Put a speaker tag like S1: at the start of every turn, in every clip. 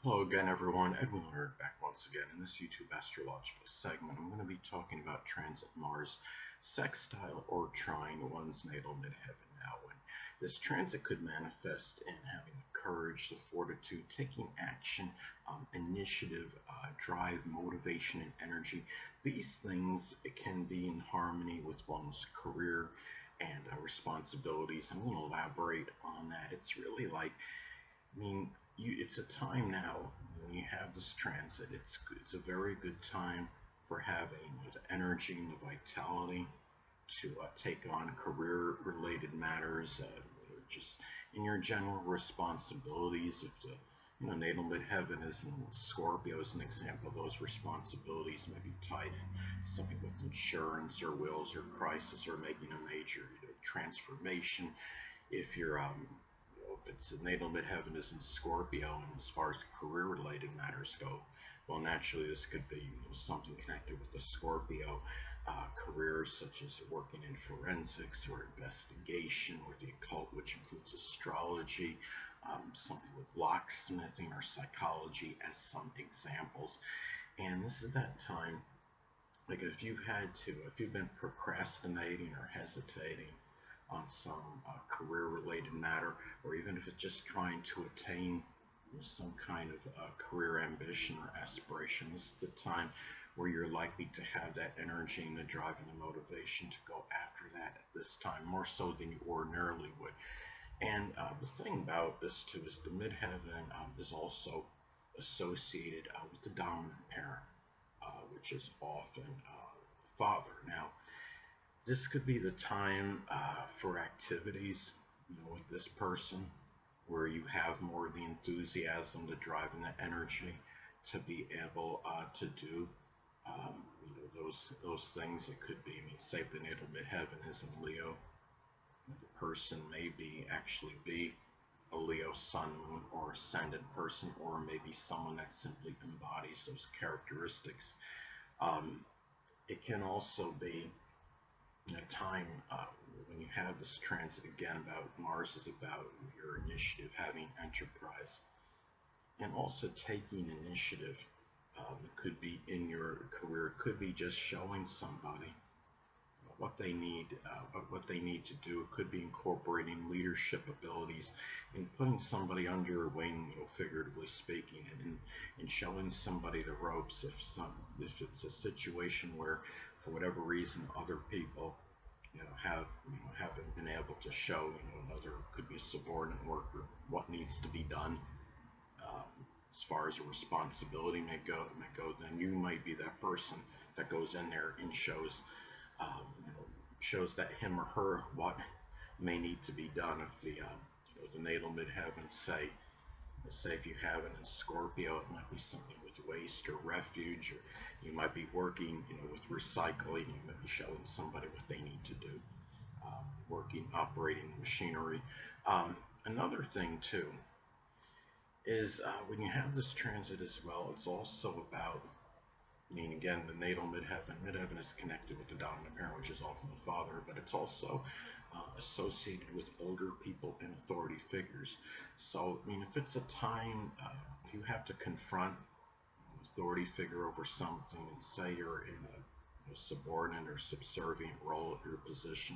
S1: Hello again, everyone. Edwin Learnard back once again in this YouTube astrological segment. I'm going to be talking about transit Mars, sextile, or trine one's natal midheaven. Now, when this transit could manifest in having the courage, the fortitude, taking action, initiative, drive, motivation, and energy. These things it can be in harmony with one's career and responsibilities. I'm going to elaborate on that. It's really like, it's a time now when you have this transit. It's a very good time for having the energy and the vitality to take on career-related matters, just in your general responsibilities. If the natal midheaven is in Scorpio, as an example, those responsibilities may be tied in something with insurance or wills or crisis or making a major transformation. If you're if it's a natal midheaven is in Scorpio, and as far as career-related matters go, well, naturally this could be something connected with the Scorpio careers, such as working in forensics or investigation or the occult, which includes astrology, something with locksmithing or psychology as some examples. And this is that time, like if you've been procrastinating or hesitating on some career-related matter, or even if it's just trying to attain some kind of career ambition or aspiration, this is the time where you're likely to have that energy and the drive and the motivation to go after that at this time, more so than you ordinarily would. And the thing about this too is the midheaven is also associated with the dominant parent, which is often father. Now, this could be the time for activities, with this person, where you have more of the enthusiasm, the drive, and the energy to be able to do those things. It could be, say, the natal midheaven is in Leo. The person may actually be a Leo sun, moon, or ascendant person, or maybe someone that simply embodies those characteristics. It can also be a time when you have this transit again. About Mars is about your initiative, having enterprise, and also taking initiative. It could be in your career. It could be just showing somebody what they need, what they need to do. It could be incorporating leadership abilities and putting somebody under your wing, figuratively speaking, and showing somebody the ropes. If it's a situation where, for whatever reason, other people haven't been able to show, another, could be a subordinate worker, what needs to be done as far as a responsibility may go, then you might be that person that goes in there and shows that him or her what may need to be done. If the natal midheaven, say if you have it in Scorpio, it might be something with waste or refuge, or you might be working with recycling. You might be showing somebody what they need to do, operating machinery. Another thing too is when you have this transit as well, it's also about, again, the natal midheaven is connected with the dominant parent, which is often the father, but it's also associated with older people and authority figures. So, if it's a time, if you have to confront an authority figure over something, and say you're in a subordinate or subservient role at your position,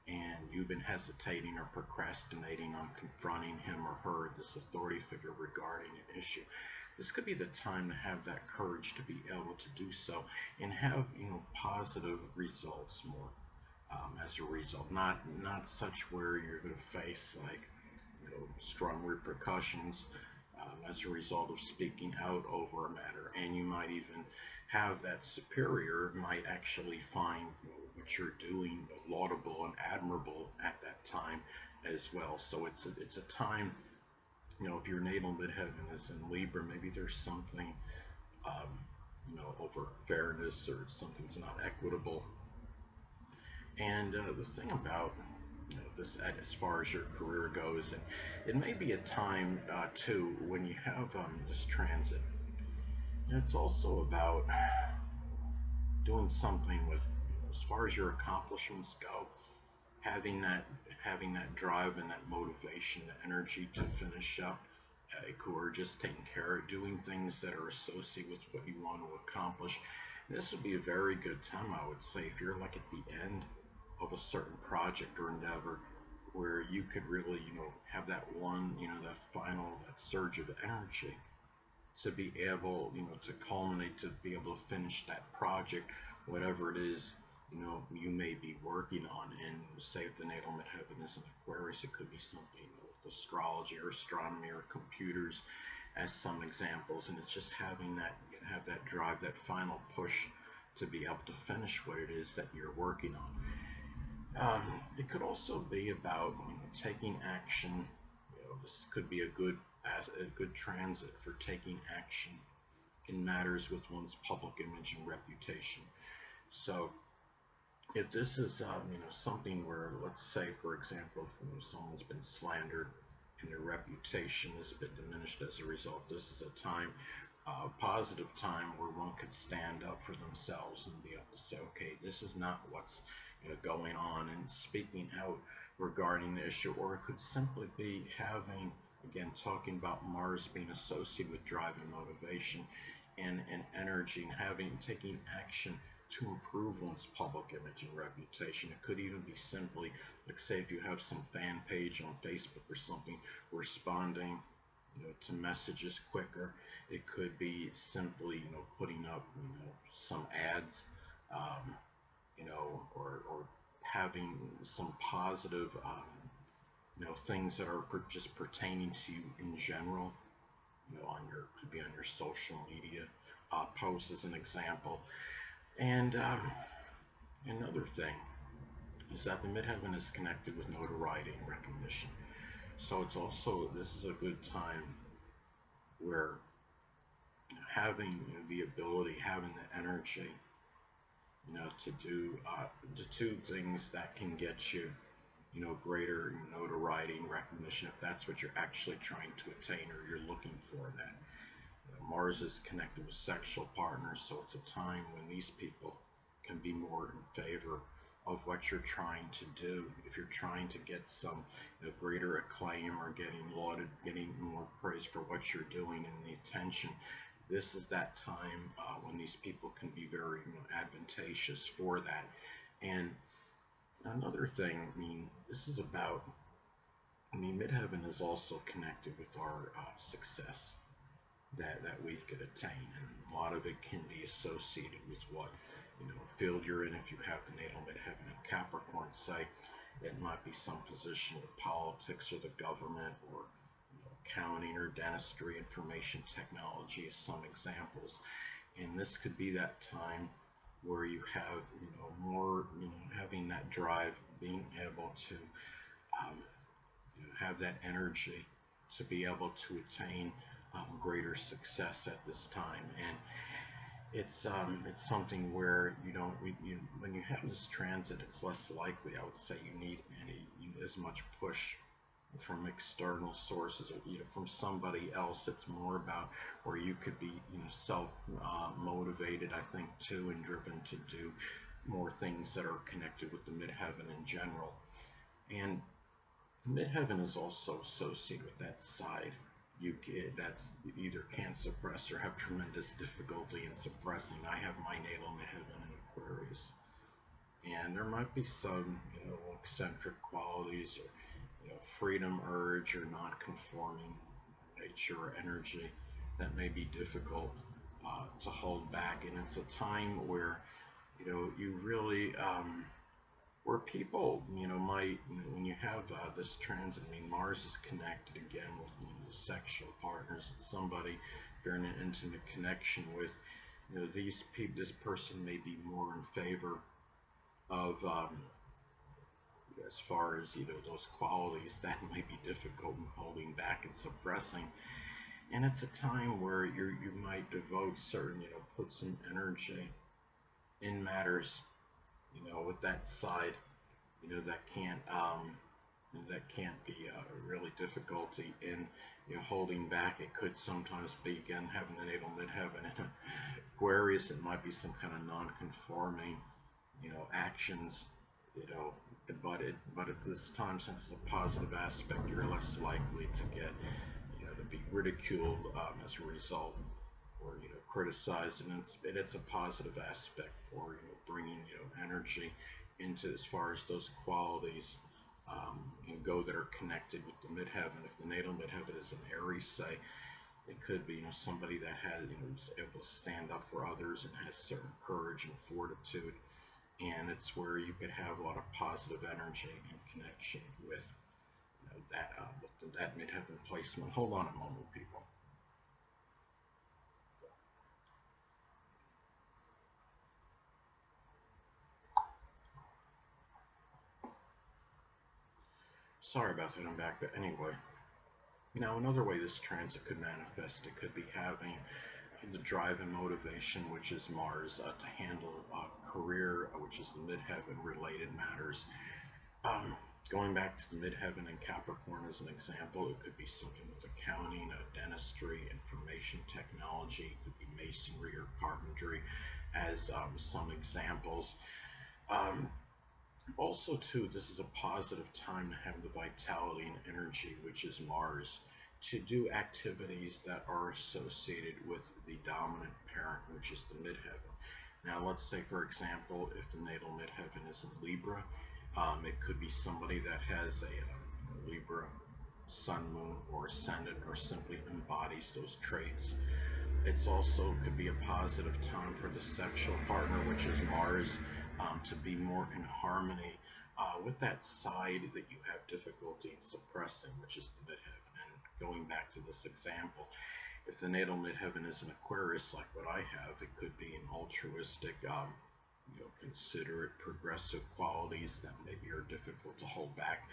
S1: and you've been hesitating or procrastinating on confronting him or her, this authority figure, regarding an issue, this could be the time to have that courage to be able to do so and have positive results more as a result. Not such where you're going to face strong repercussions as a result of speaking out over a matter, and you might even have that superior might actually find what you're doing laudable and admirable at that time as well. So it's a time, if your natal midheaven is in Libra, maybe there's something over fairness, or something's not equitable. And the thing about this, as far as your career goes, and it may be a time too when you have this transit, it's also about doing something with, as far as your accomplishments go, having that drive and that motivation, the energy to finish up who are just taking care of doing things that are associated with what you want to accomplish. This would be a very good time, I would say, if you're like at the end of a certain project or endeavor where you could really, have that one, that final, that surge of energy to be able, to culminate, to be able to finish that project, whatever it is, you may be working on. And say if the natal midheaven is an Aquarius, it could be something with astrology or astronomy or computers as some examples. And it's just having that, have that drive, that final push to be able to finish what it is that you're working on. It could also be about taking action. This could be a good transit for taking action in matters with one's public image and reputation. So if this is something where, let's say for example, if someone's been slandered and their reputation has been diminished as a result, this is a time, positive time, where one could stand up for themselves and be able to say, okay, this is not what's going on, and speaking out regarding the issue. Or it could simply be having, again, talking about Mars being associated with drive and motivation and energy, and taking action to improve one's public image and reputation. It could even be simply, like say if you have some fan page on Facebook or something, responding to messages quicker. It could be simply putting up some ads, or having some positive things that are just pertaining to you in general, on your, could be on your social media posts as an example. And another thing is that the midheaven is connected with notoriety and recognition. So it's also, this is a good time where having the ability, having the energy, to do the two things that can get you, greater notoriety and recognition, if that's what you're actually trying to attain or you're looking for that. Mars is connected with sexual partners, so it's a time when these people can be more in favor of what you're trying to do. If you're trying to get some greater acclaim or getting lauded, getting more praise for what you're doing and the attention, this is that time when these people can be very advantageous for that. And another thing, this is about, midheaven is also connected with our success that we could attain, and a lot of it can be associated with what field you're in. If you have the natal midheaven in Capricorn, say, it might be some position with politics or the government, or accounting or dentistry, information technology as some examples. And this could be that time where you have more, having that drive, being able to have that energy to be able to attain greater success at this time. And it's something where when you have this transit, it's less likely, I would say, you need as much push from external sources, or from somebody else. It's more about where you could be self motivated, I think, too, and driven to do more things that are connected with the midheaven in general. And midheaven is also associated with that side that's either can't suppress or have tremendous difficulty in suppressing. I have my natal midheaven in Aquarius, and there might be some eccentric qualities, or freedom urge, or non-conforming nature or energy that may be difficult to hold back. And it's a time where you really where people might, when you have this transit, Mars is connected again with the sexual partners. It's somebody you're in an intimate connection with. These people, this person may be more in favor of as far as those qualities that might be difficult in holding back and suppressing. And it's a time where you might devote certain, put some energy in matters with that side that can't be really difficulty in holding back. It could sometimes be, again, having the natal midheaven in Aquarius. It might be some kind of non-conforming actions, but at this time, since it's a positive aspect, you're less likely to get the be ridiculed as a result, or criticized, and it's a positive aspect for bringing energy into, as far as those qualities go that are connected with the midheaven. If the natal midheaven is an Aries, say, it could be somebody that has is able to stand up for others and has certain courage and fortitude, and it's where you could have a lot of positive energy and connection with that midheaven placement. Hold on a moment, people. Sorry about that, I'm back. But anyway, now another way this transit could manifest, it could be having the drive and motivation, which is Mars, to handle career, which is the midheaven related matters. Going back to the midheaven in Capricorn as an example, it could be something with accounting, dentistry, information technology, it could be masonry or carpentry as some examples. Also, too, this is a positive time to have the vitality and energy, which is Mars, to do activities that are associated with the dominant parent, which is the midheaven. Now, let's say, for example, if the natal midheaven is in Libra, it could be somebody that has a Libra sun, moon, or ascendant, or simply embodies those traits. It's also could be a positive time for the sexual partner, which is Mars, to be more in harmony with that side that you have difficulty suppressing, which is the midheaven. And going back to this example, if the natal midheaven is an Aquarius, like what I have, it could be an altruistic, considerate, progressive qualities that maybe are difficult to hold back.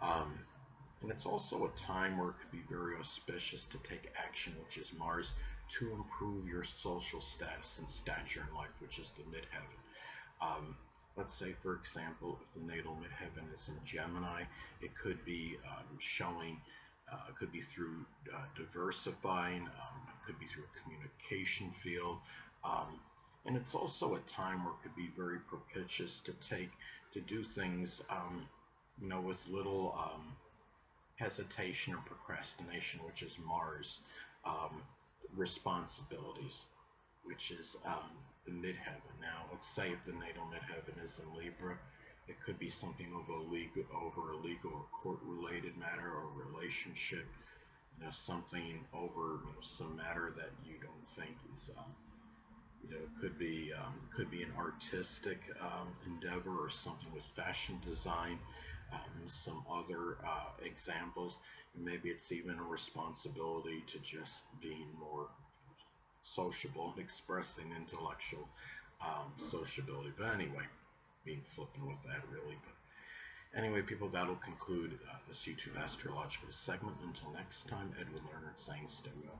S1: And it's also a time where it could be very auspicious to take action, which is Mars, to improve your social status and stature in life, which is the midheaven. Let's say, for example, if the natal midheaven is in Gemini, it could be showing, it could be through diversifying, it could be through a communication field, and it's also a time where it could be very propitious to do things, with little hesitation or procrastination, which is Mars. Responsibilities, which is the midheaven. Now, let's say if the natal midheaven is in Libra, it could be something over a legal or court-related matter or relationship. Something over some matter that you don't think is. Could be an artistic endeavor or something with fashion design. Some other examples. Maybe it's even a responsibility to just being more sociable and expressing intellectual sociability. But anyway, being flippant with that, really. But anyway, people, that'll conclude this YouTube astrological segment. Until next time, Edwin Learnard saying stay well.